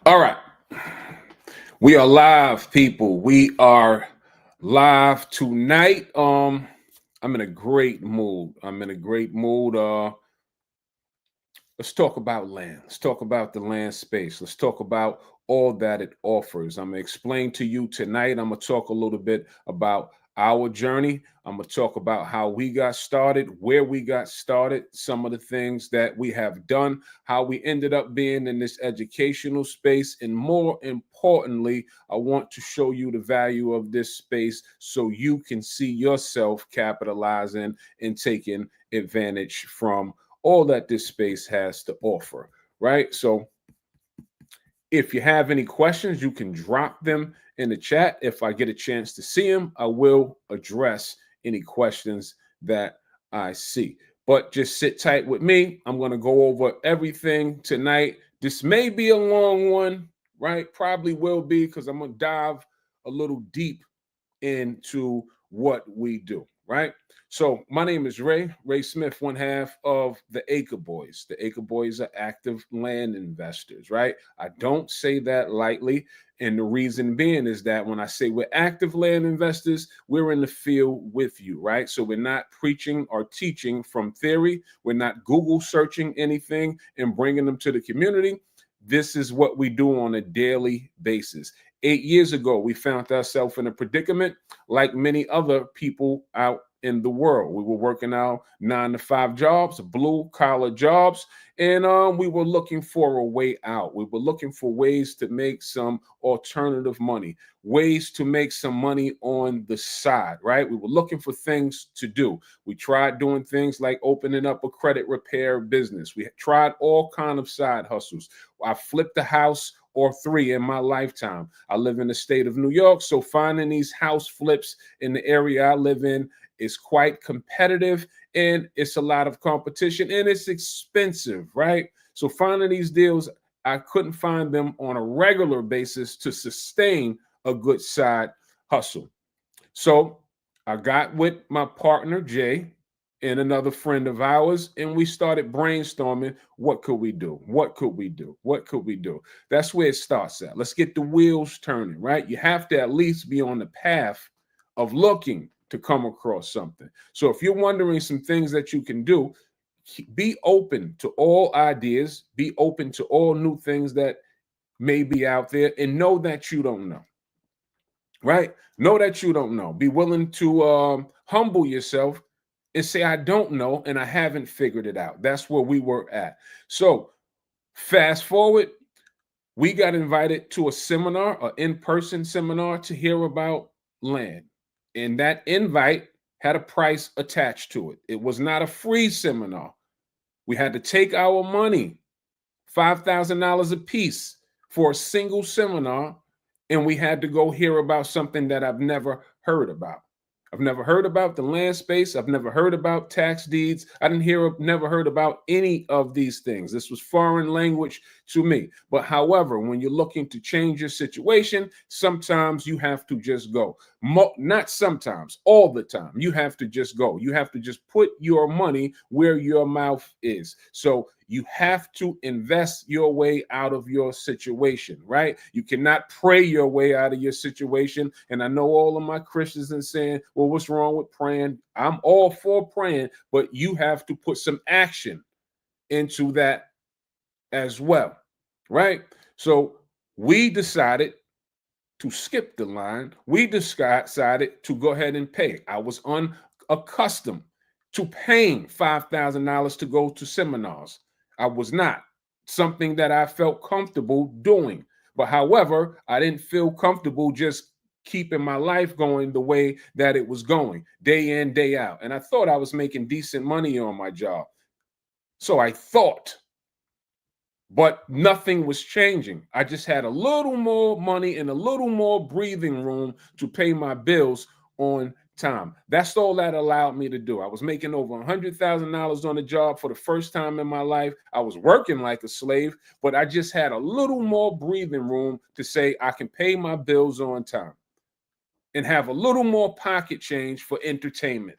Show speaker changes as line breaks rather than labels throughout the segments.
All right. We are live, people. We are live tonight. I'm in a great mood. I'm in a great mood. Let's talk about land. Let's talk about the land space. Let's talk about all that it offers. I'm going to explain to you tonight. I'm going to talk a little bit about our journey. I'm going to talk about how we got started, where we got started, some of the things that we have done, how we ended up being in this educational space, and more importantly, I want to show you the value of this space so you can see yourself capitalizing and taking advantage from all that this space has to offer, right? So if you have any questions, you can drop them in the chat. If I get a chance to see them, I will address any questions that I see. But just sit tight with me. I'm going to go over everything tonight. This may be a long one, right? Probably will be, because I'm going to dive a little deep into what we do, right? So my name is Ray Smith, one half of the Acre Boys. The Acre Boys are active land investors, right? I don't say that lightly. And the reason being is that when I say we're active land investors, we're in the field with you, right? So we're not preaching or teaching from theory. We're not Google searching anything and bringing them to the community. This is what we do on a daily basis. 8 years ago, we found ourselves in a predicament like many other people out in the world. We were working our 9-to-5 jobs, blue collar jobs, and we were looking for a way out. We were looking for ways to make some alternative money, ways to make some money on the side, right? We were looking for things to do. We tried doing things like opening up a credit repair business. We tried all kind of side hustles. I flipped a house or 3 in my lifetime. I live in the state of New York, so finding these house flips in the area I live in is quite competitive, and it's a lot of competition, and it's expensive, right? So finding these deals, I couldn't find them on a regular basis to sustain a good side hustle. So I got with my partner, Jay, and another friend of ours, and we started brainstorming, what could we do? What could we do? What could we do? That's where it starts at. Let's get the wheels turning, right? You have to at least be on the path of looking to come across something. So if you're wondering some things that you can do, be open to all ideas, be open to all new things that may be out there, and know that you don't know, right? Know that you don't know. Be willing to humble yourself and say, I don't know, and I haven't figured it out. That's where we were at. So fast forward, we got invited to a seminar, an in-person seminar, to hear about land. And that invite had a price attached to it. It was not a free seminar. We had to take our money, $5,000 a piece, for a single seminar, and we had to go hear about something that I've never heard about. I've never heard about the land space. I've never heard about tax deeds. I never heard about any of these things. This was foreign language to me. But however, when you're looking to change your situation, sometimes you have to just go. Not sometimes, all the time. You have to just go. You have to just put your money where your mouth is. So you have to invest your way out of your situation, right? You cannot pray your way out of your situation. And I know all of my Christians are saying, well, what's wrong with praying? I'm all for praying, but you have to put some action into that as well, right? So we decided to skip the line. We decided to go ahead and pay. I was unaccustomed to paying $5,000 to go to seminars. I was not something that I felt comfortable doing. But however, I didn't feel comfortable just keeping my life going the way that it was going, day in, day out. And I thought I was making decent money on my job. So I thought, but nothing was changing. I just had a little more money and a little more breathing room to pay my bills on time. That's all that allowed me to do. I was making over $100,000 on the job for the first time in my life. I was working like a slave, but I just had a little more breathing room to say I can pay my bills on time and have a little more pocket change for entertainment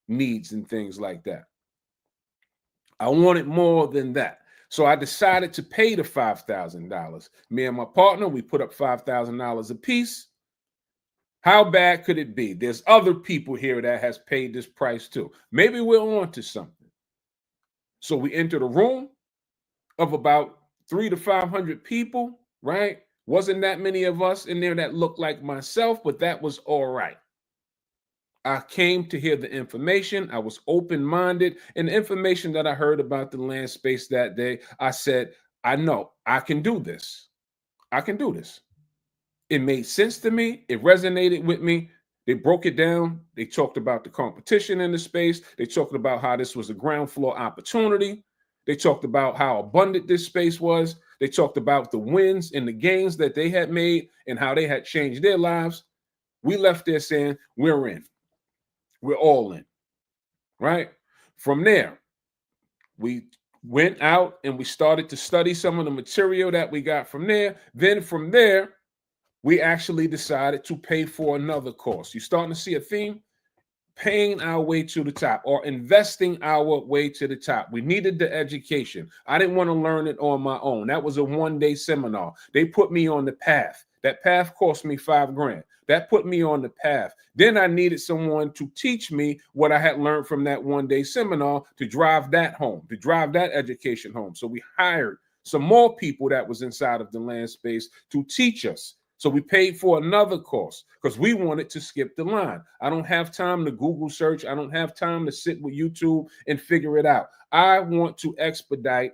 needs and things like that. I wanted more than that. So I decided to pay the $5,000. Me and my partner, we put up $5,000 a piece. How bad could it be? There's other people here that has paid this price too. Maybe we're on to something. So we entered a room of about 300 to 500 people, right? Wasn't that many of us in there that looked like myself, but that was all right. I came to hear the information. I was open-minded. And the information that I heard about the land space that day, I said, I know I can do this. I can do this. It made sense to me. It resonated with me. They broke it down. They talked about the competition in the space. They talked about how this was a ground floor opportunity. They talked about how abundant this space was. They talked about the wins and the gains that they had made and how they had changed their lives. We left there saying, we're in. We're all in, right? From there, we went out and we started to study some of the material that we got from there. Then from there, we actually decided to pay for another course. You're starting to see a theme? Paying our way to the top or investing our way to the top. We needed the education. I didn't want to learn it on my own. That was a one-day seminar. They put me on the path. That path cost me $5,000. That put me on the path. Then I needed someone to teach me what I had learned from that one-day seminar to drive that home, to drive that education home. So we hired some more people that was inside of the land space to teach us. So we paid for another course because we wanted to skip the line. I don't have time to Google search. I don't have time to sit with YouTube and figure it out. I want to expedite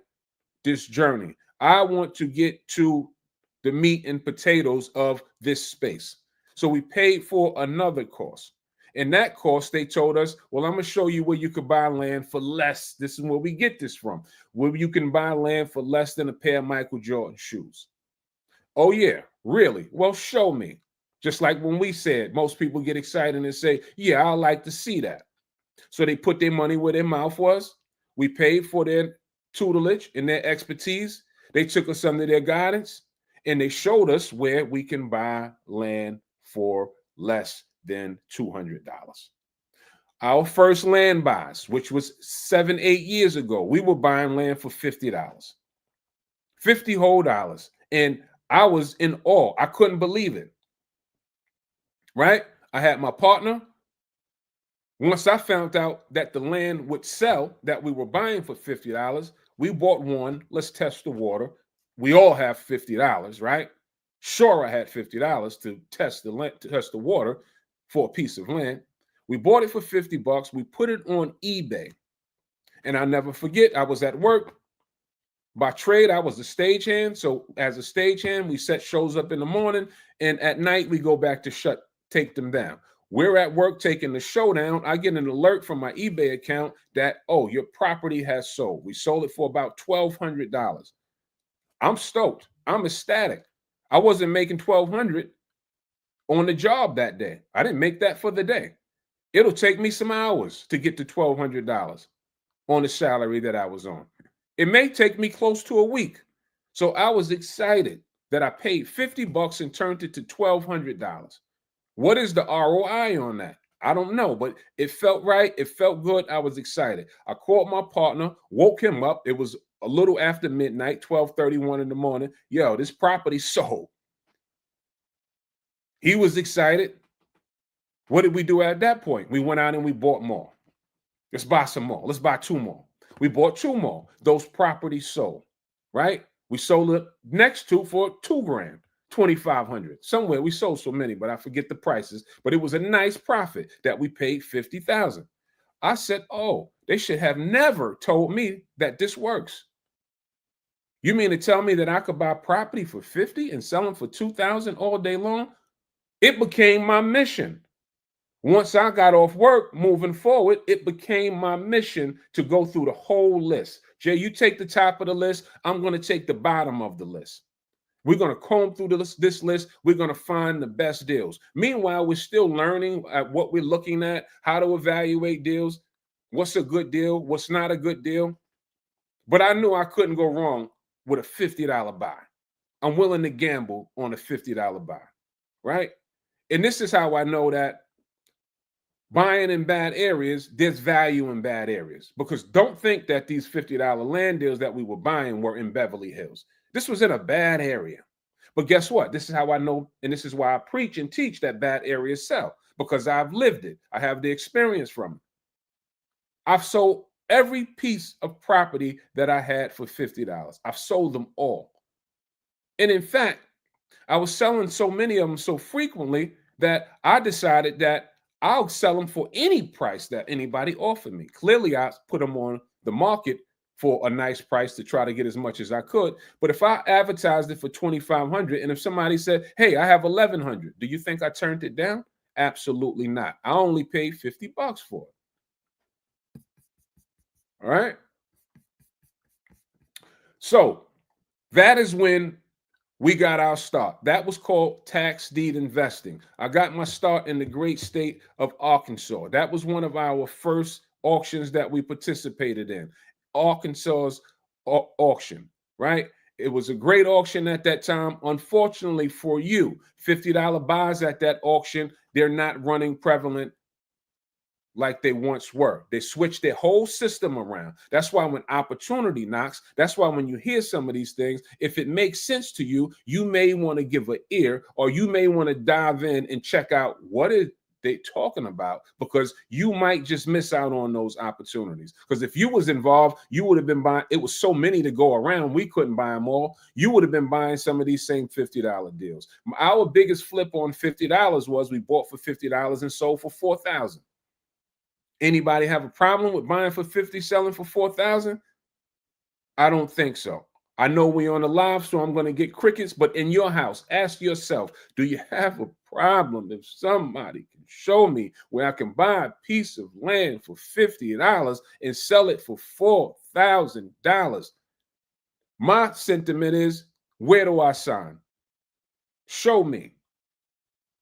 this journey. I want to get to the meat and potatoes of this space. So we paid for another course. In that course, they told us, well, I'm going to show you where you could buy land for less. This is where we get this from, where you can buy land for less than a pair of Michael Jordan shoes. Oh, yeah, really? Well, show me. Just like when we said, most people get excited and say, yeah, I'd like to see that. So they put their money where their mouth was. We paid for their tutelage and their expertise. They took us under their guidance and they showed us where we can buy land for less than $200. Our first land buys, which was 7-8 years ago, we were buying land for $50. 50 whole dollars. And I was in awe. I couldn't believe it. Right? I had my partner. Once I found out that the land would sell that we were buying for $50, we bought one. Let's test the water. We all have $50, right? Sure, I had $50 to test the land, to test the water for a piece of land. We bought it for $50. We put it on eBay. And I'll never forget, I was at work. By trade, I was a stagehand. So as a stagehand, we set shows up in the morning, and at night we go back to take them down. We're at work taking the show down. I get an alert from my eBay account that, oh, your property has sold. We sold it for about $1,200. I'm stoked. I'm ecstatic. I wasn't making $1,200 on the job that day. I didn't make that for the day. It'll take me some hours to get to $1,200 on the salary that I was on. It may take me close to a week. So I was excited that I paid $50 and turned it to $1,200. What is the ROI on that? I don't know, but it felt right. It felt good. I was excited. I called my partner, woke him up. It was a little after midnight, 12:31 in the morning. Yo, this property sold. He was excited. What did we do at that point? We went out and we bought more. Let's buy some more. Let's buy 2 more. We bought 2 more. Those properties sold, right? We sold the next 2 for $2,000, $2,500. Somewhere we sold so many, but I forget the prices. But it was a nice profit that we paid $50,000. I said, oh, they should have never told me that this works. You mean to tell me that I could buy property for $50 and sell them for $2,000 all day long? It became my mission. Once I got off work, moving forward, it became my mission to go through the whole list. Jay, you take the top of the list. I'm going to take the bottom of the list. We're going to comb through this list. We're going to find the best deals. Meanwhile, we're still learning at what we're looking at, how to evaluate deals, what's a good deal, what's not a good deal. But I knew I couldn't go wrong with a $50 buy. I'm willing to gamble on a $50 buy, right? And this is how I know that buying in bad areas, there's value in bad areas. Because don't think that these $50 land deals that we were buying were in Beverly Hills. This was in a bad area. But guess what? This is how I know, and this is why I preach and teach that bad areas sell, because I've lived it. I have the experience from it. I've sold every piece of property that I had for $50. I've sold them all. And in fact, I was selling so many of them so frequently that I decided that I'll sell them for any price that anybody offered me. Clearly, I put them on the market for a nice price to try to get as much as I could. But if I advertised it for 2,500, and if somebody said, "Hey, I have 1,100," do you think I turned it down? Absolutely not. I only paid $50 for it. All right. So that is when we got our start. That was called tax deed investing. I got my start in the great state of Arkansas. That was one of our first auctions that we participated in. Arkansas's auction, right? It was a great auction at that time. Unfortunately for you, $50 buys at that auction, they're not running prevalent like they once were. They switched their whole system around. That's why when opportunity knocks, that's why when you hear some of these things, if it makes sense to you, you may want to give an ear, or you may want to dive in and check out what is they talking about, because you might just miss out on those opportunities. Because if you was involved, you would have been buying. It was so many to go around, we couldn't buy them all. You would have been buying some of these same $50 deals. Our biggest flip on $50 was we bought for $50 and sold for $4,000. Anybody have a problem with buying for 50, selling for 4,000? I don't think so. I know we're on the live, so I'm going to get crickets, but in your house, ask yourself, do you have a problem if somebody can show me where I can buy a piece of land for $50 and sell it for $4,000? My sentiment is, where do I sign? Show me.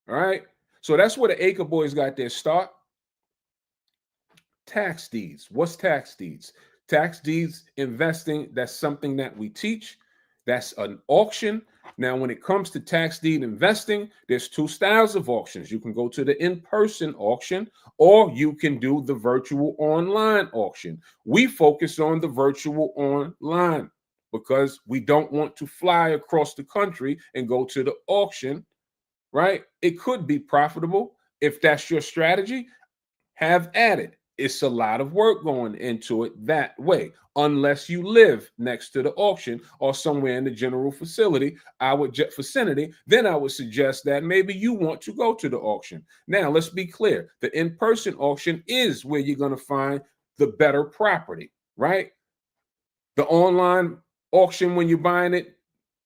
All right. So that's where the Acre Boys got their start. Tax deeds. What's tax deeds? Tax deeds investing, that's something that we teach. That's an auction. Now, when it comes to tax deed investing, there's two styles of auctions. You can go to the in-person auction, or you can do the virtual online auction. We focus on the virtual online because we don't want to fly across the country and go to the auction, right? It could be profitable. If that's your strategy, have at it. It's a lot of work going into it that way, unless you live next to the auction or somewhere in the general vicinity. Then I would suggest that maybe you want to go to the auction. Now, let's be clear. The in-person auction is where you're going to find the better property, right? The online auction, when you're buying it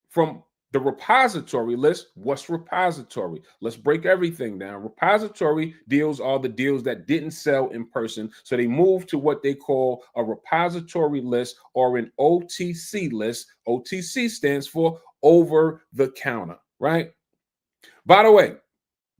from the repository list, what's repository? Let's break everything down. Repository deals are the deals that didn't sell in person. So they moved to what they call a repository list or an OTC list. OTC stands for over the counter, right? By the way,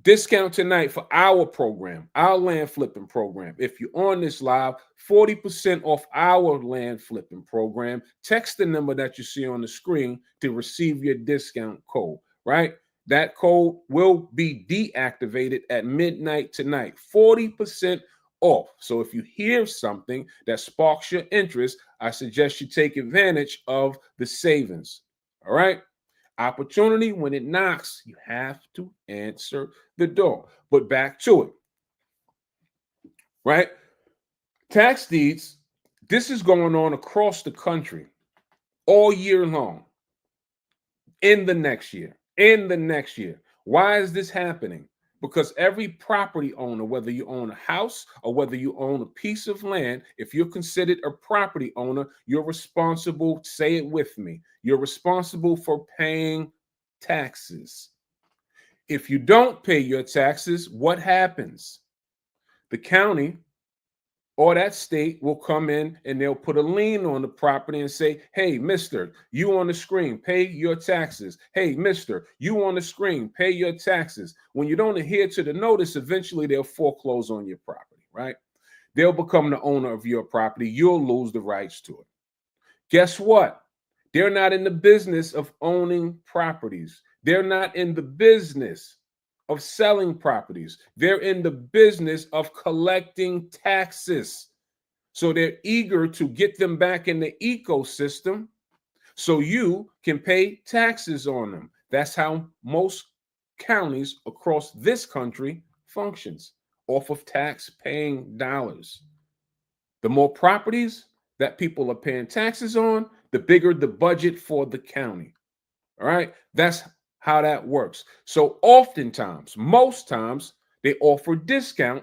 discount tonight for our program, our land flipping program. If you're on this live, 40% off our land flipping program. Text the number that you see on the screen to receive your discount code, right? That code will be deactivated at midnight tonight. 40% off. So if you hear something that sparks your interest, I suggest you take advantage of the savings. All right. Opportunity, when it knocks, you have to answer the door. But back to it, right? Tax deeds, this is going on across the country all year long. In the next year. Why is this happening? Because every property owner, whether you own a house or whether you own a piece of land, if you're considered a property owner, you're responsible, say it with me, you're responsible for paying taxes. If you don't pay your taxes, what happens? The county or that state will come in and they'll put a lien on the property and say, hey, mister, you on the screen, pay your taxes. Hey, mister, you on the screen, pay your taxes. When you don't adhere to the notice, eventually they'll foreclose on your property, right? They'll become the owner of your property. You'll lose the rights to it. Guess what? They're not in the business of owning properties. They're not in the business of selling properties. They're in the business of collecting taxes. So they're eager to get them back in the ecosystem so you can pay taxes on them. That's how most counties across this country functions, off of tax paying dollars. The more properties that people are paying taxes on, the bigger the budget for the county. All right. That's how that works. So oftentimes, most times, they offer discount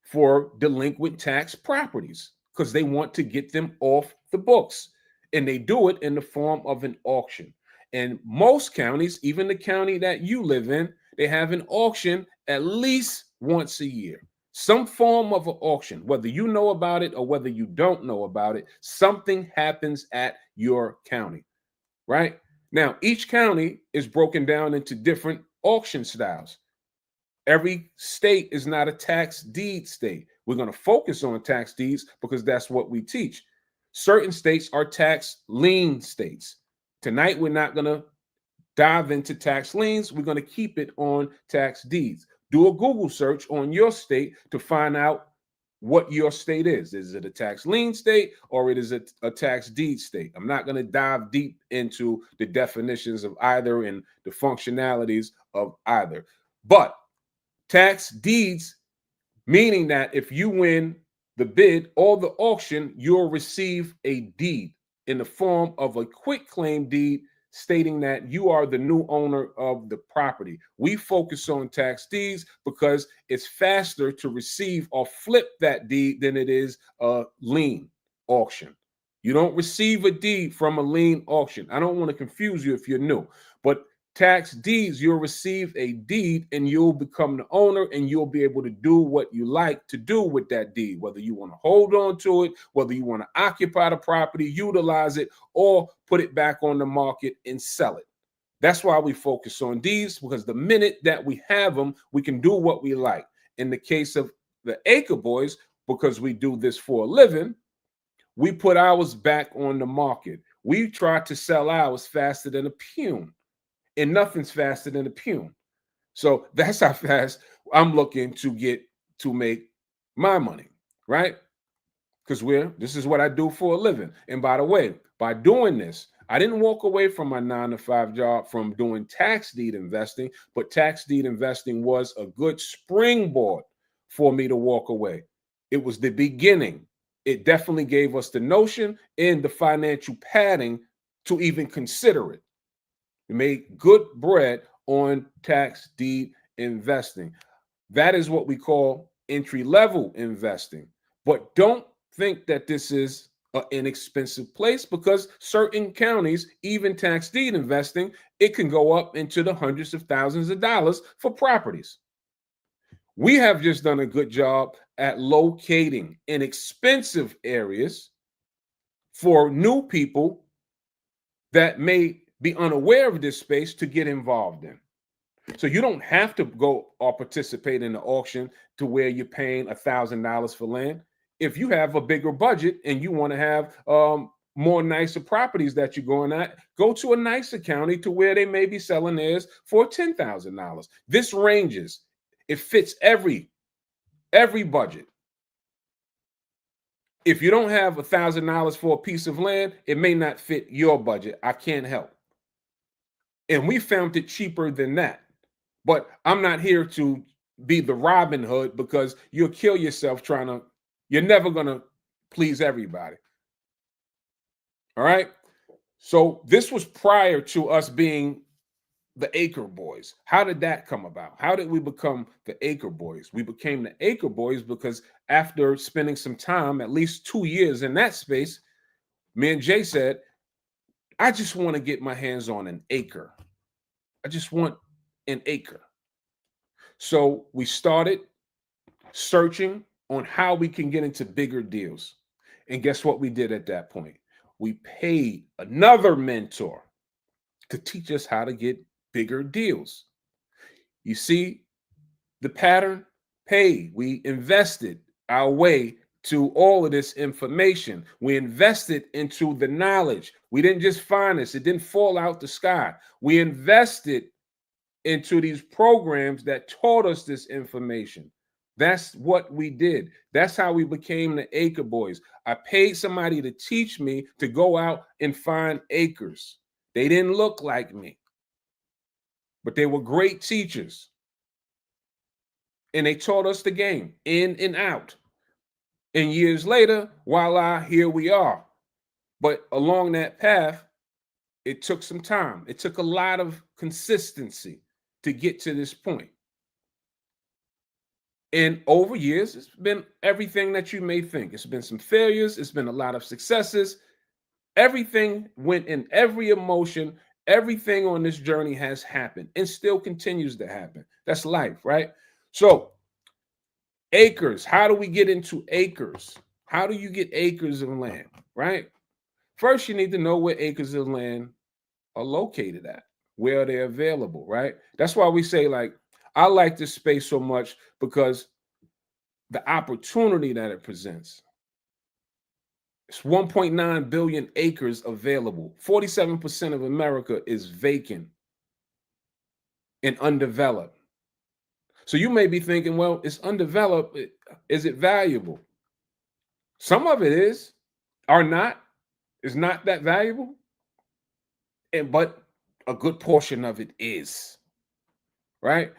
for delinquent tax properties because they want to get them off the books. And they do it in the form of an auction. And most counties, even the county that you live in, they have an auction at least once a year. Some form of an auction, whether you know about it or whether you don't know about it, something happens at your county, right? Now, each county is broken down into different auction styles. Every state is not a tax deed state. We're going to focus on tax deeds because that's what we teach. Certain states are tax lien states. Tonight, we're not going to dive into tax liens. We're going to keep it on tax deeds. Do a Google search on your state to find out what your state is. Is it a tax lien state or it is a tax deed state? I'm not going to dive deep into the definitions of either and the functionalities of either. But tax deeds, meaning that if you win the bid or the auction, you'll receive a deed in the form of a quitclaim deed stating that you are the new owner of the property. We focus on tax deeds because it's faster to receive or flip that deed than it is a lien auction. You don't receive a deed from a lien auction. I don't want to confuse you if you're new, but tax deeds, you'll receive a deed and you'll become the owner and you'll be able to do what you like to do with that deed, whether you want to hold on to it, whether you want to occupy the property, utilize it, or put it back on the market and sell it. That's why we focus on deeds, because the minute that we have them, we can do what we like. In the case of the Acre Boys, because we do this for a living, we put ours back on the market. We try to sell ours faster than a Pune. And nothing's faster than a Pune. So that's how fast I'm looking to get to make my money, right? Because this is what I do for a living. And by the way, by doing this, I didn't walk away from my 9-to-5 job from doing tax deed investing, but tax deed investing was a good springboard for me to walk away. It was the beginning. It definitely gave us the notion and the financial padding to even consider it. We made good bread on tax deed investing. That is what we call entry-level investing. But don't think that this is an inexpensive place, because certain counties, even tax deed investing, it can go up into the hundreds of thousands of dollars for properties. We have just done a good job at locating inexpensive areas for new people that may be unaware of this space to get involved in. So you don't have to go or participate in the auction to where you're paying $1,000 for land. If you have a bigger budget and you want to have more nicer properties that you're going at, go to a nicer county to where they may be selling theirs for $10,000. This ranges. It fits every budget. If you don't have $1,000 for a piece of land, it may not fit your budget. I can't help. And we found it cheaper than that. But I'm not here to be the Robin Hood, because you'll kill yourself you're never going to please everybody. All right. So this was prior to us being the Acre Boys. How did that come about? How did we become the Acre Boys? We became the Acre Boys because after spending some time, at least 2 years in that space, me and Jay said, I just want to get my hands on an acre. I just want an acre. So we started searching on how we can get into bigger deals. And guess what we did at that point? We paid another mentor to teach us how to get bigger deals. You see the pattern? We invested our way to all of this information. We invested into the knowledge. We didn't just find this. It didn't fall out the sky. We invested into these programs that taught us this information. That's what we did. That's how we became the acre boys. I paid somebody to teach me to go out and find acres. They didn't look like me, but they were great teachers. And they taught us the game in and out. And years later, voila, here we are. But along that path, it took some time. It took a lot of consistency to get to this point. And over years, it's been everything that you may think. It's been some failures, it's been a lot of successes. Everything went in every emotion, everything on this journey has happened and still continues to happen. That's life, right? So, acres, how do we get into acres? How do you get acres of land, right? First, you need to know where acres of land are located at, where they're available, right? That's why we say, like, I like this space so much because the opportunity that it presents. It's 1.9 billion acres available. 47% of America is vacant and undeveloped. So you may be thinking, well, it's undeveloped. Is it valuable? Some of it is, or not. Is not that valuable. But a good portion of it is, right?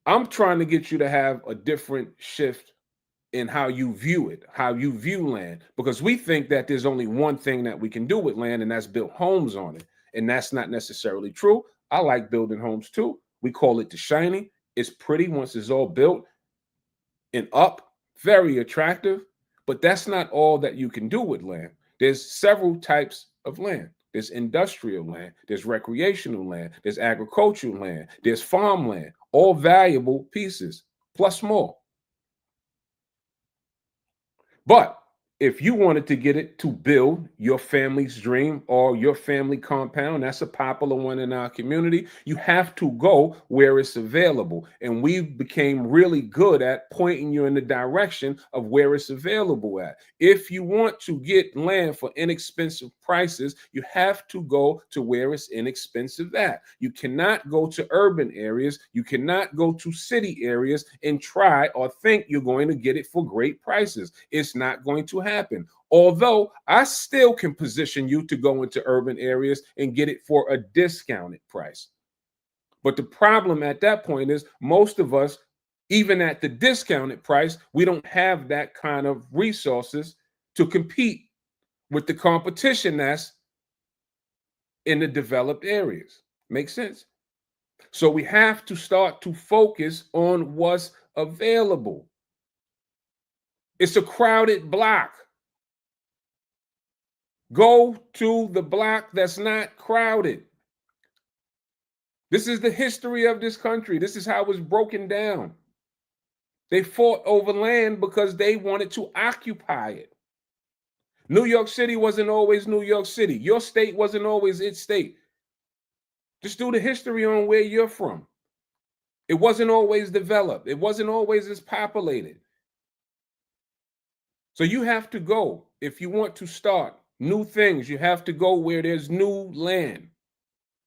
I'm trying to get you to have a different shift in how you view it, how you view land, because we think that there's only one thing that we can do with land, and that's build homes on it. And that's not necessarily true. I like building homes too. We call it the shiny. It's pretty once it's all built and up, very attractive. But that's not all that you can do with land. There's several types of land. There's industrial land, there's recreational land, there's agricultural land, there's farmland, all valuable pieces, plus more. But if you wanted to get it to build your family's dream or your family compound, that's a popular one in our community, you have to go where it's available. And we became really good at pointing you in the direction of where it's available at. If you want to get land for inexpensive prices, you have to go to where it's inexpensive at. You cannot go to urban areas. You cannot go to city areas and try or think you're going to get it for great prices. It's not going to happen. Although I still can position you to go into urban areas and get it for a discounted price. But the problem at that point is most of us, even at the discounted price, we don't have that kind of resources to compete with the competition that's in the developed areas. Makes sense? So we have to start to focus on what's available. It's a crowded block. Go to the block that's not crowded. This is the history of this country. This is how it was broken down. They fought over land because they wanted to occupy it. New York City wasn't always New York City. Your state wasn't always its state. Just do the history on where you're from. It wasn't always developed. It wasn't always as populated. So you have to go. If you want to start new things, you have to go where there's new land.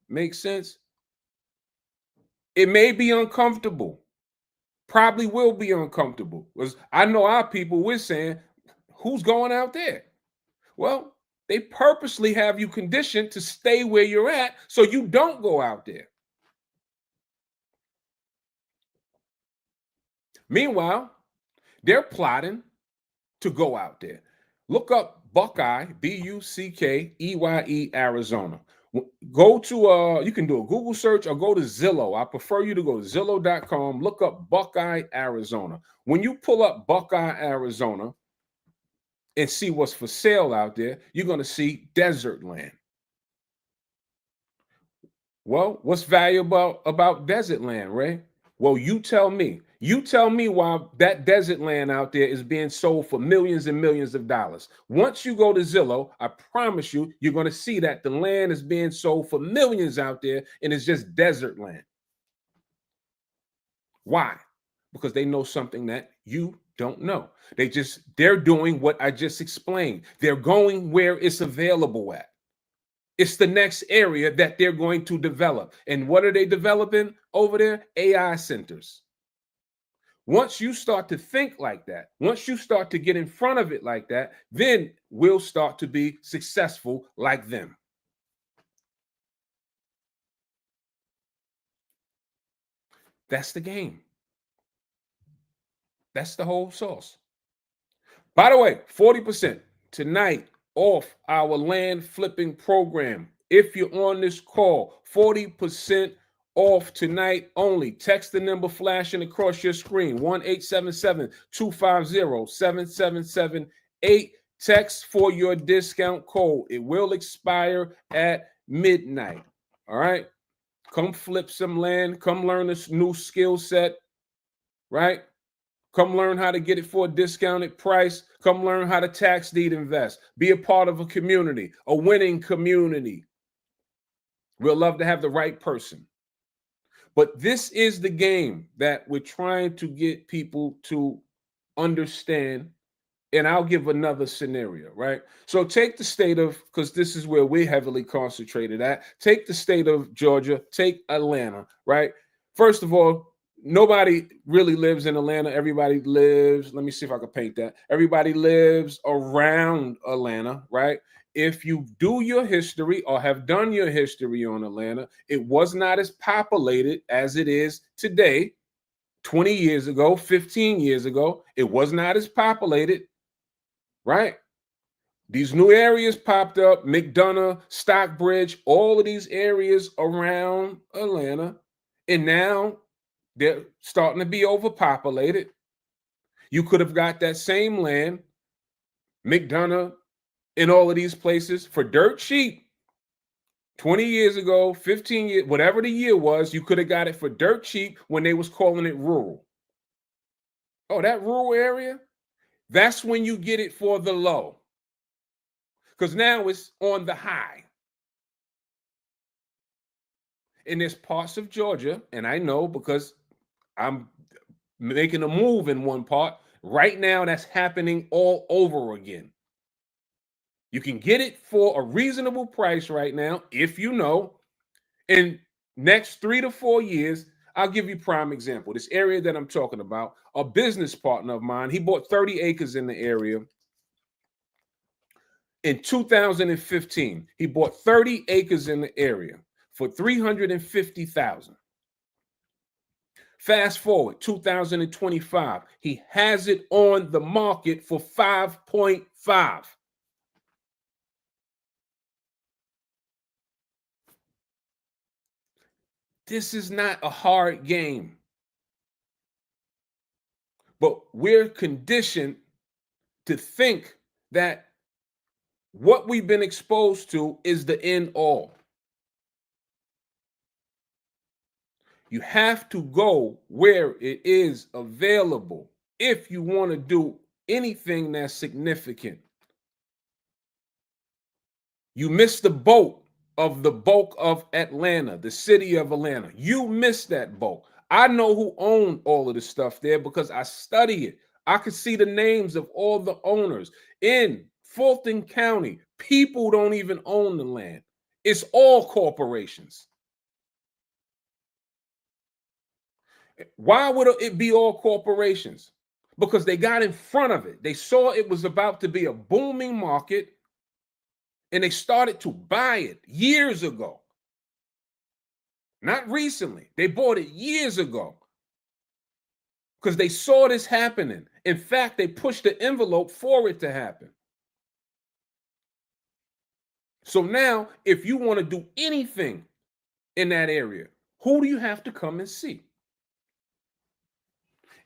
Make sense? It may be uncomfortable. Probably will be uncomfortable. Because I know our people, we're saying, who's going out there? Well, they purposely have you conditioned to stay where you're at so you don't go out there. Meanwhile, they're plotting to go out there. Look up Buckeye, Buckeye, Arizona. Go to you can do a Google search or go to Zillow. I prefer you to go to Zillow.com, look up Buckeye, Arizona. When you pull up Buckeye, Arizona, and see what's for sale out there, you're going to see desert land. Well, what's valuable about desert land, Ray? Well, you tell me. You tell me why that desert land out there is being sold for millions and millions of dollars. Once you go to Zillow, I promise you, you're going to see that the land is being sold for millions out there and it's just desert land. Why? Because they know something that you don't know. They're doing what I just explained. They're going where it's available at. It's the next area that they're going to develop. And what are they developing over there? AI centers. Once you start to think like that, once you start to get in front of it like that, then we'll start to be successful like them. That's the game. That's the whole sauce. By the way, 40% tonight off our land flipping program. If you're on this call, 40% off tonight only. Text the number flashing across your screen, 1-877-250-7778. Text for your discount code. It will expire at midnight. All right? Come flip some land. Come learn this new skill set, right? Come learn how to get it for a discounted price. Come learn how to tax deed invest. Be a part of a community, a winning community. We'll love to have the right person. But this is the game that we're trying to get people to understand. And I'll give another scenario, right? So take the state of, because this is where we're heavily concentrated at. Take the state of Georgia, take Atlanta, right? First of all, nobody really lives in Atlanta. Everybody lives, let me see if I can paint that. Everybody lives around Atlanta, right? If you do your history or have done your history on Atlanta, it was not as populated as it is today. 20 years ago, 15 years ago, it was not as populated, right? These new areas popped up, McDonough, Stockbridge, all of these areas around Atlanta. And now they're starting to be overpopulated. You could have got that same land, McDonough, in all of these places for dirt cheap. 20 years ago, 15 years, whatever the year was, you could have got it for dirt cheap when they was calling it rural. Oh, that rural area? That's when you get it for the low. Because now it's on the high. And there's parts of Georgia, and I know because I'm making a move in one part. Right now, that's happening all over again. You can get it for a reasonable price right now, if you know. In next 3 to 4 years, I'll give you prime example. This area that I'm talking about, a business partner of mine, he bought 30 acres in the area. In 2015, he bought 30 acres in the area for $350,000. Fast forward 2025, he has it on the market for 5.5. This is not a hard game. But we're conditioned to think that what we've been exposed to is the end all. You have to go where it is available if you want to do anything that's significant. You missed the boat of the bulk of Atlanta, the city of Atlanta. You missed that boat. I know who owned all of the stuff there because I study it. I could see the names of all the owners. In Fulton County, people don't even own the land. It's all corporations. Why would it be all corporations? Because they got in front of it. They saw it was about to be a booming market and they started to buy it years ago. Not recently. They bought it years ago because they saw this happening. In fact, they pushed the envelope for it to happen. So now, if you want to do anything in that area, who do you have to come and see?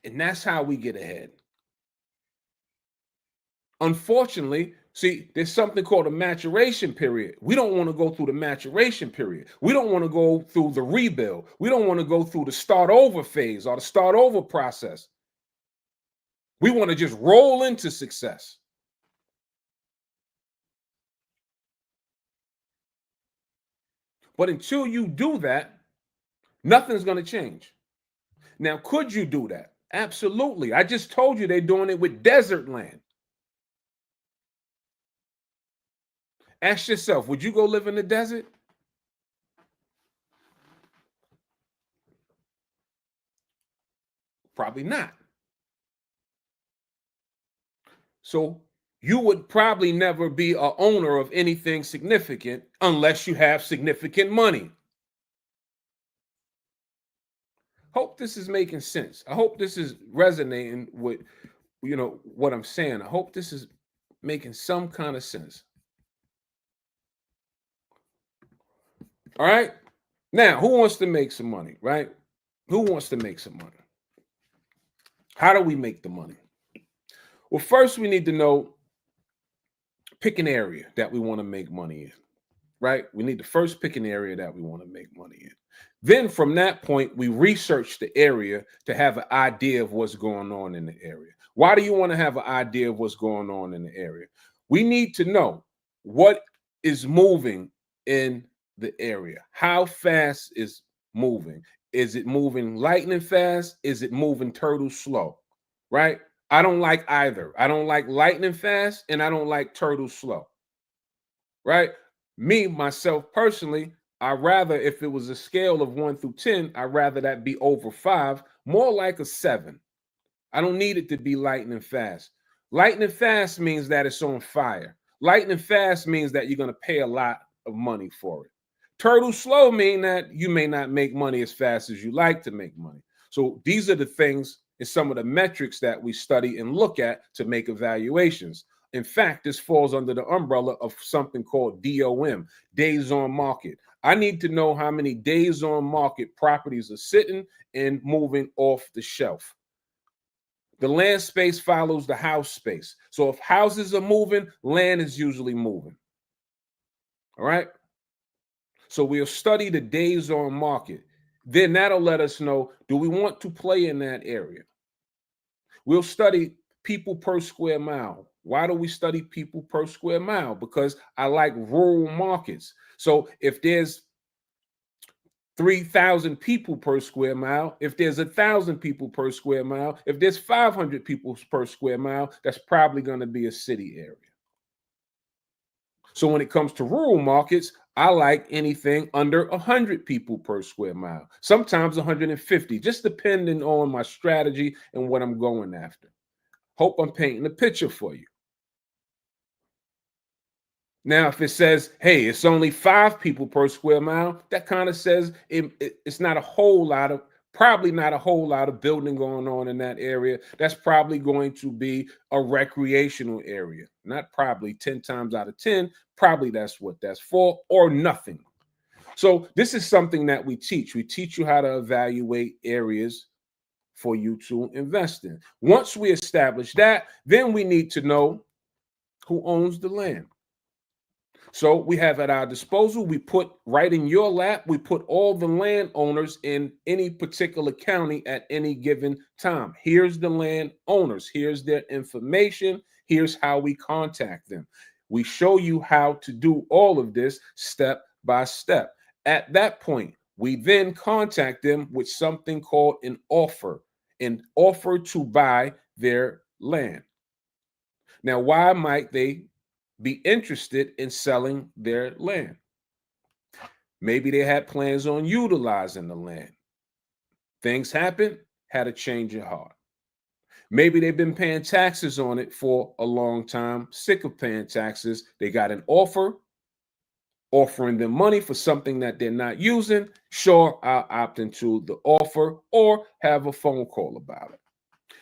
And that's how we get ahead. Unfortunately, see, there's something called a maturation period. We don't want to go through the maturation period. We don't want to go through the rebuild. We don't want to go through the start over phase or the start over process. We want to just roll into success. But until you do that, nothing's going to change. Now, could you do that? Absolutely. I just told you they're doing it with desert land. Ask yourself, would you go live in the desert? Probably not. So you would probably never be a owner of anything significant unless you have significant money. Hope this is making sense. I hope this is resonating with what I'm saying. I hope this is making some kind of sense. All right. Now, who wants to make some money, right? Who wants to make some money? How do we make the money? Well, first we need to know, pick an area that we want to make money in, right? We need to first pick an area that we want to make money in. Then from that point, we research the area to have an idea of what's going on in the area. Why do you want to have an idea of what's going on in the area? We need to know what is moving in the area. How fast is moving? Is it moving lightning fast? Is it moving turtle slow? Right? I don't like either. I don't like lightning fast and I don't like turtle slow. Right? Me, myself personally, I rather, if it was a scale of 1 through 10, I'd rather that be over 5, more like a 7. I don't need it to be lightning fast. Lightning fast means that it's on fire. Lightning fast means that you're going to pay a lot of money for it. Turtle slow mean that you may not make money as fast as you like to make money. So these are the things and some of the metrics that we study and look at to make evaluations. In fact, this falls under the umbrella of something called DOM, days on market. I need to know how many days on market properties are sitting and moving off the shelf. The land space follows the house space. So if houses are moving, land is usually moving. All right. So we'll study the days on market. Then that'll let us know, do we want to play in that area? We'll study people per square mile. Why do we study people per square mile? Because I like rural markets. So if there's 3,000 people per square mile, if there's 1,000 people per square mile, if there's 500 people per square mile, that's probably going to be a city area. So when it comes to rural markets, I like anything under 100 people per square mile, sometimes 150, just depending on my strategy and what I'm going after. Hope I'm painting a picture for you. Now, if it says, hey, it's only 5 people per square mile, that kind of says it's not a whole lot of, probably not a whole lot of building going on in that area. That's probably going to be a recreational area. Not probably, 10 times out of 10, probably that's what that's for, or nothing. So this is something that we teach. We teach you how to evaluate areas for you to invest in. Once we establish that, then we need to know who owns the land. So we have at our disposal, we put right in your lap, we put all the landowners in any particular county at any given time. Here's the landowners, here's their information, here's how we contact them. We show you how to do all of this step by step. At that point, we then contact them with something called an offer to buy their land. Now, why might they be interested in selling their land? Maybe they had plans on utilizing the land. Things happened, had a change of heart. Maybe they've been paying taxes on it for a long time, sick of paying taxes. They got an offer offering them money for something that they're not using. Sure, I'll opt into the offer or have a phone call about it.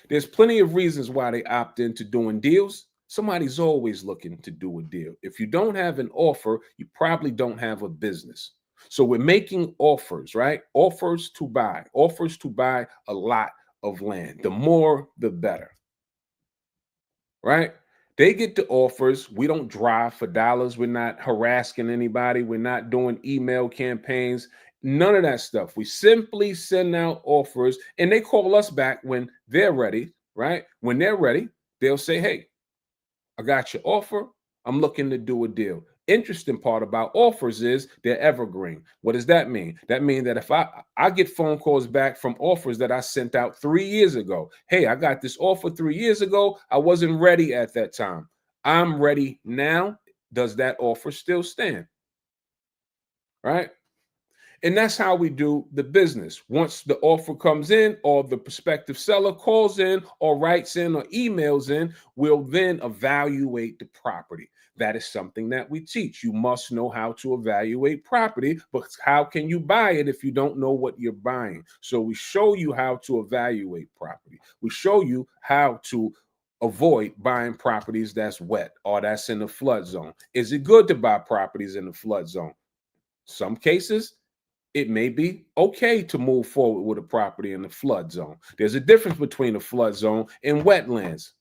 There's plenty of reasons why they opt into doing deals. Somebody's always looking to do a deal. If you don't have an offer, you probably don't have a business. So we're making offers, right? Offers to buy a lot of land. The more, the better, right? They get the offers. We don't drive for dollars. We're not harassing anybody. We're not doing email campaigns. None of that stuff. We simply send out offers and they call us back when they're ready, right? When they're ready, they'll say, hey, I got your offer. I'm looking to do a deal. Interesting part about offers is they're evergreen. What does that mean? That means that if I get phone calls back from offers that I sent out 3 years ago. Hey, I got this offer 3 years ago. I wasn't ready at that time. I'm ready now. Does that offer still stand? Right? And that's how we do the business. Once the offer comes in, or the prospective seller calls in, or writes in, or emails in, we'll then evaluate the property. That is something that we teach. You must know how to evaluate property, but how can you buy it if you don't know what you're buying? So we show you how to evaluate property. We show you how to avoid buying properties that's wet or that's in the flood zone. Is it good to buy properties in the flood zone? Some cases, it may be okay to move forward with a property in the flood zone. There's a difference between a flood zone and wetlands.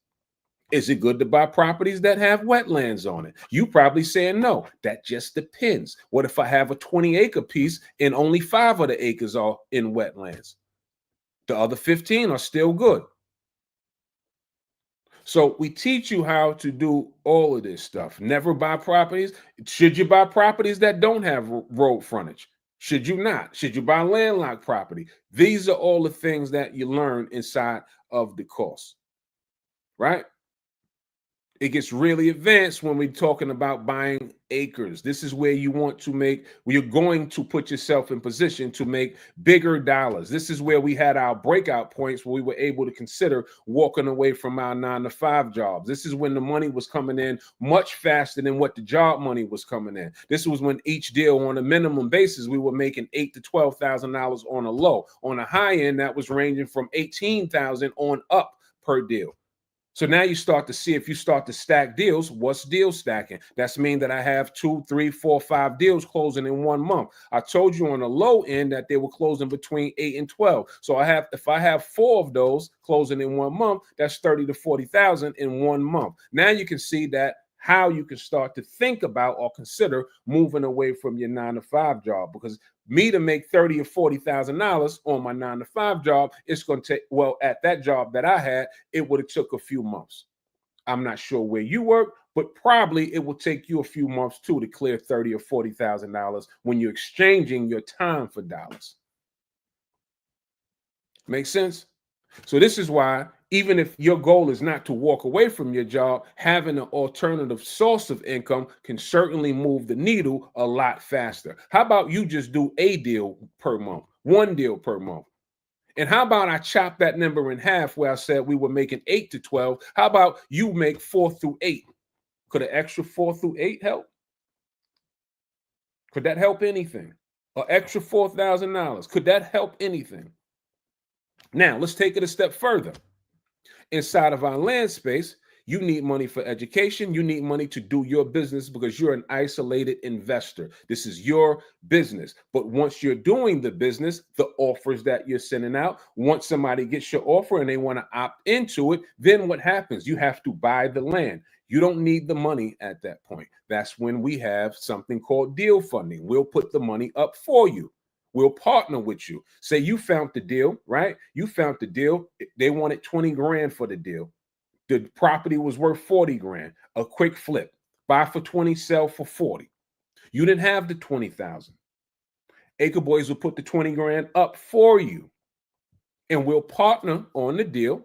Is it good to buy properties that have wetlands on it? You probably saying no. That just depends. What if I have a 20-acre piece and only 5 of the acres are in wetlands? The other 15 are still good. So we teach you how to do all of this stuff. Never buy properties. Should you buy properties that don't have road frontage? Should you not? Should you buy landlocked property? These are all the things that you learn inside of the course, right? It gets really advanced when we're talking about buying acres. This is where you're going to put yourself in position to make bigger dollars. This is where we had our breakout points where we were able to consider walking away from our 9-to-5 jobs. This is when the money was coming in much faster than what the job money was coming in. This was when each deal on a minimum basis, we were making $8,000 to $12,000 on a low. On a high end, that was ranging from 18,000 on up per deal. So now you start to see, if you start to stack deals, what's deal stacking? That's mean that I have 2, 3, 4, 5 deals closing in 1 month. I told you on the low end that they were closing between 8 and 12. So if I have 4 of those closing in 1 month, that's 30 to 40,000 in 1 month. Now you can see that how you can start to think about or consider moving away from your 9-to-5 job, because me to make $30,000 or $40,000 on my 9-to-5 job, it's going to take, well, at that job that I had, it would have took a few months. I'm not sure where you work, but probably it will take you a few months too to clear $30,000 or $40,000 when you're exchanging your time for dollars. Make sense? So this is why, even if your goal is not to walk away from your job, having an alternative source of income can certainly move the needle a lot faster. How about you just do a deal per month, 1 deal per month? And how about I chop that number in half where I said we were making 8 to 12? How about you make 4 through 8? Could an extra 4 through 8 help? Could that help anything? An extra $4,000, could that help anything? Now, let's take it a step further. Inside of our land space, you need money for education. You need money to do your business because you're an isolated investor. This is your business. But once you're doing the business, the offers that you're sending out, once somebody gets your offer and they want to opt into it, then what happens? You have to buy the land. You don't need the money at that point. That's when we have something called deal funding. We'll put the money up for you. We'll partner with you. Say you found the deal, right? You found the deal. They wanted 20 grand for the deal. The property was worth 40 grand. A quick flip. Buy for 20, sell for 40. You didn't have the 20,000. Acre Boys will put the 20 grand up for you. And we'll partner on the deal.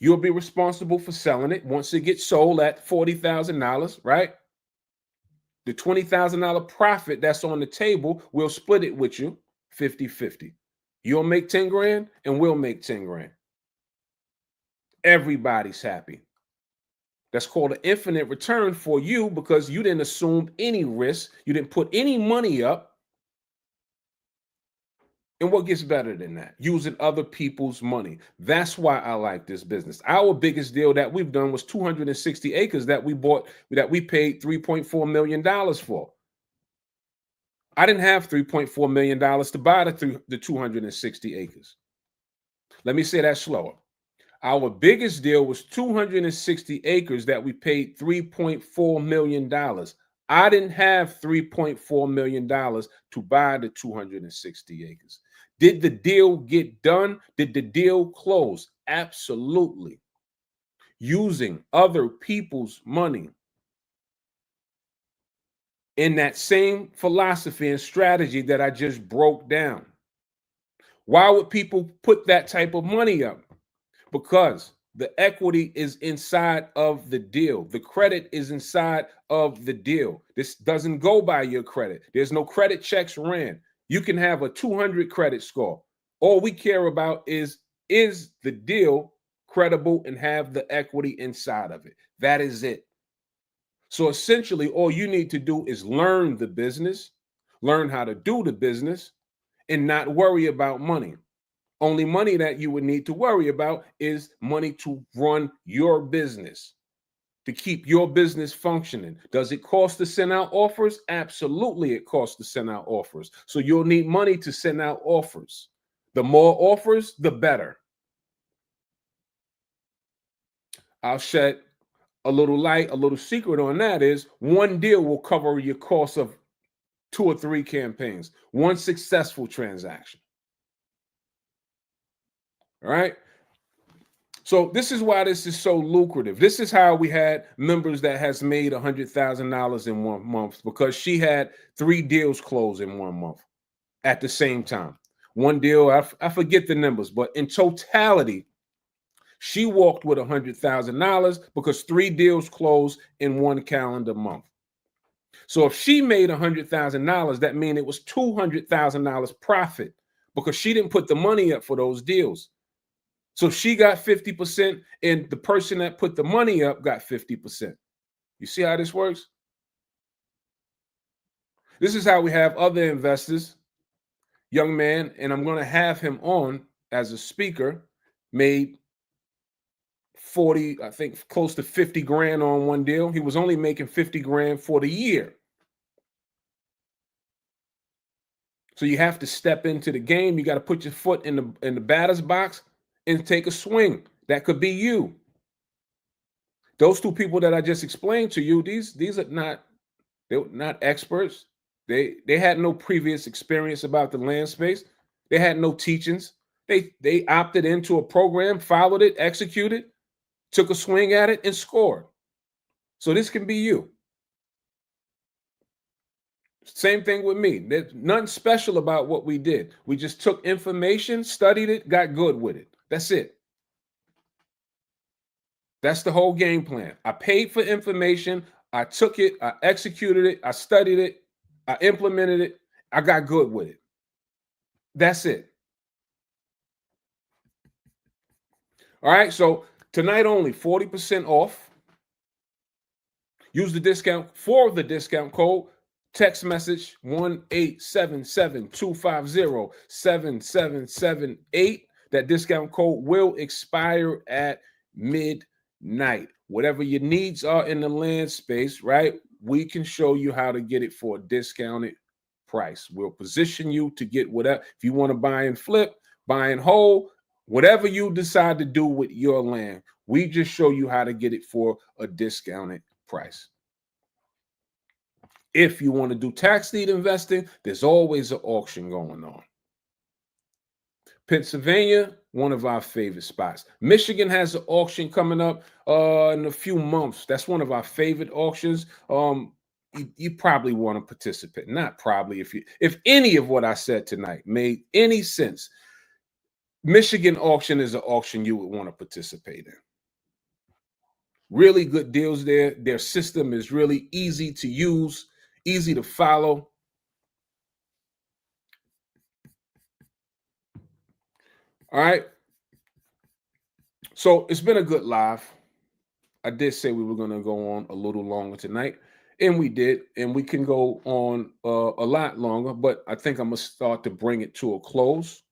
You'll be responsible for selling it once it gets sold at $40,000, right? The $20,000 profit that's on the table, we'll split it with you 50-50. You'll make 10 grand and we'll make 10 grand. Everybody's happy. That's called an infinite return for you because you didn't assume any risk. You didn't put any money up. And what gets better than that? Using other people's money. That's why I like this business. Our biggest deal that we've done was 260 acres that we bought, that we paid $3.4 million for. I didn't have $3.4 million to buy the 260 acres. Let me say that slower. Our biggest deal was 260 acres that we paid $3.4 million. I didn't have $3.4 million to buy the 260 acres. Did the deal get done? Did the deal close? Absolutely. Using other people's money. In that same philosophy and strategy that I just broke down. Why would people put that type of money up? Because The equity is inside of the deal. The credit is inside of the deal. This doesn't go by your credit. There's no credit checks ran. You can have a 200 credit score. All we care about is the deal credible and have the equity inside of it. That is it. So essentially, all you need to do is learn the business, learn how to do the business, and not worry about money. Only money that you would need to worry about is money to run your business, to keep your business functioning. Does it cost to send out offers? Absolutely, it costs to send out offers. So you'll need money to send out offers. The more offers, the better. I'll shed a little light, a little secret on that is one deal will cover your cost of 2 or 3 campaigns, one successful transaction. All right. So this is why this is so lucrative. This is how we had members that has made $100,000 in 1 month because she had 3 deals closed in 1 month at the same time. One deal, I forget the numbers, but in totality, she walked with $100,000 because 3 deals closed in 1 calendar month. So if she made $100,000, that means it was $200,000 profit because she didn't put the money up for those deals. So she got 50%, and the person that put the money up got 50%. You see how this works? This is how we have other investors. Young man, and I'm going to have him on as a speaker, made 40, I think close to 50 grand on one deal. He was only making 50 grand for the year. So you have to step into the game. You got to put your foot in the batter's box and take a swing. That could be you. Those 2 people that I just explained to you, these are not, they're not experts. They had no previous experience about the land space. They had no teachings. They opted into a program, followed it, executed, took a swing at it, and scored. So this can be you. Same thing with me. There's nothing special about what we did. We just took information, studied it, got good with it. That's it. That's the whole game plan. I paid for information. I took it. I executed it. I studied it. I implemented it. I got good with it. That's it. All right. So tonight only 40% off. Use the discount for the discount code. Text message 1-877-250-7778. That discount code will expire at midnight. Whatever your needs are in the land space, right? We can show you how to get it for a discounted price. We'll position you to get whatever. If you want to buy and flip, buy and hold, whatever you decide to do with your land, we just show you how to get it for a discounted price. If you want to do tax deed investing, there's always an auction going on. Pennsylvania, one of our favorite spots. Michigan has an auction coming up in a few months. That's one of our favorite auctions. You probably want to participate. Not probably. If any of what I said tonight made any sense, Michigan auction is an auction you would want to participate in. Really good deals there. Their system is really easy to use, easy to follow. All right. So it's been a good live. I did say we were going to go on a little longer tonight, and we did, and we can go on a lot longer, but I think I'm going to start to bring it to a close.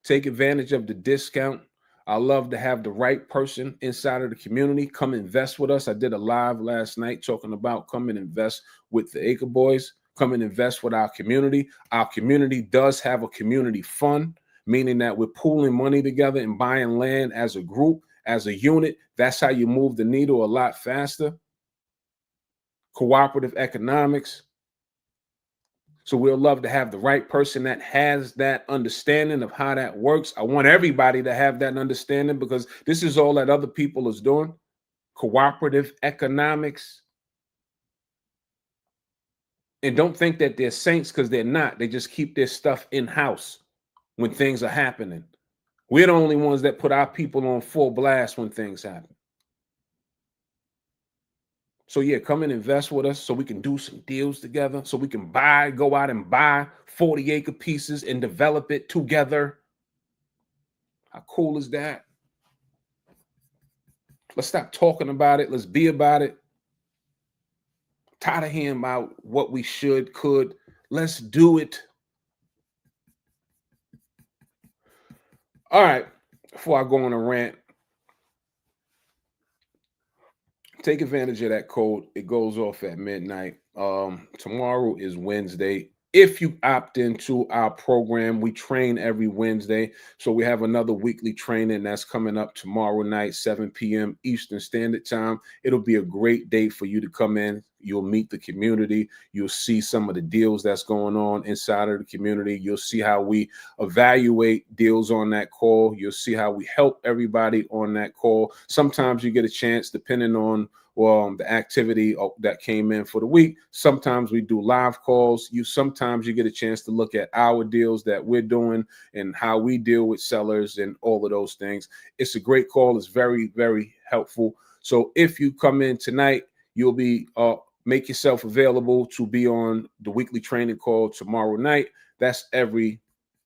Take advantage of the discount. I love to have the right person inside of the community come invest with us. I did a live last night talking about come and invest with the Acre Boys. Come and invest with our community. Our community does have a community fund, meaning that we're pooling money together and buying land as a group, as a unit. That's how you move the needle a lot faster. Cooperative economics. So we'll love to have the right person that has that understanding of how that works. I want everybody to have that understanding because this is all that other people is doing. Cooperative economics. And don't think that they're saints because they're not. They just keep their stuff in-house when things are happening. We're the only ones that put our people on full blast when things happen. So yeah, come and invest with us so we can do some deals together, so we can go out and buy 40-acre pieces and develop it together. How cool is that? Let's stop talking about it. Let's be about it. Tired of hearing about what we should, could. Let's do it. All right. Before I go on a rant, take advantage of that code. It goes off at midnight. Tomorrow is Wednesday. If you opt into our program, we train every Wednesday. So we have another weekly training that's coming up tomorrow night, 7 p.m. Eastern Standard Time. It'll be a great day for you to come in. You'll meet the community. You'll see some of the deals that's going on inside of the community. You'll see how we evaluate deals on that call. You'll see how we help everybody on that call. Sometimes you get a chance, depending on the activity that came in for the week. Sometimes we do live calls. Sometimes you get a chance to look at our deals that we're doing and how we deal with sellers and all of those things. It's a great call. It's very, very helpful. So if you come in tonight, you'll be make yourself available to be on the weekly training call tomorrow night. That's every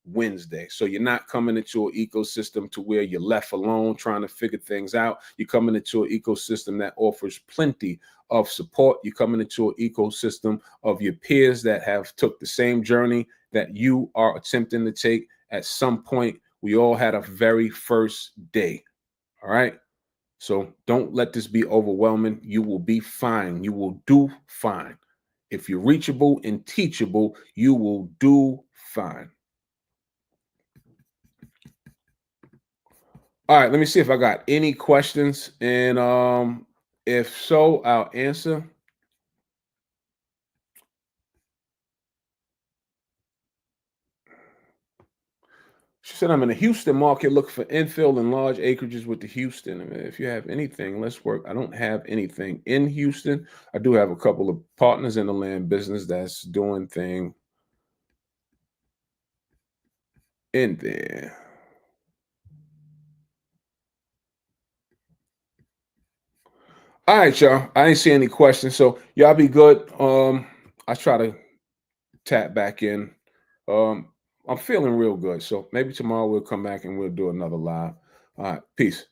Wednesday. So you're not coming into an ecosystem to where you're left alone trying to figure things out. You're coming into an ecosystem that offers plenty of support. You're coming into an ecosystem of your peers that have took the same journey that you are attempting to take. At some point, we all had a very first day. All right. So don't let this be overwhelming. You will be fine. You will do fine. If you're reachable and teachable, you will do fine. All right, let me see if I got any questions. And if so, I'll answer. She said, I'm in the Houston market looking for infill and large acreages with the Houston. I mean, if you have anything, let's work. I don't have anything in Houston. I do have a couple of partners in the land business that's doing thing in there. All right, y'all. I didn't see any questions. So y'all be good. I try to tap back in. I'm feeling real good. So maybe tomorrow we'll come back and we'll do another live. All right. Peace.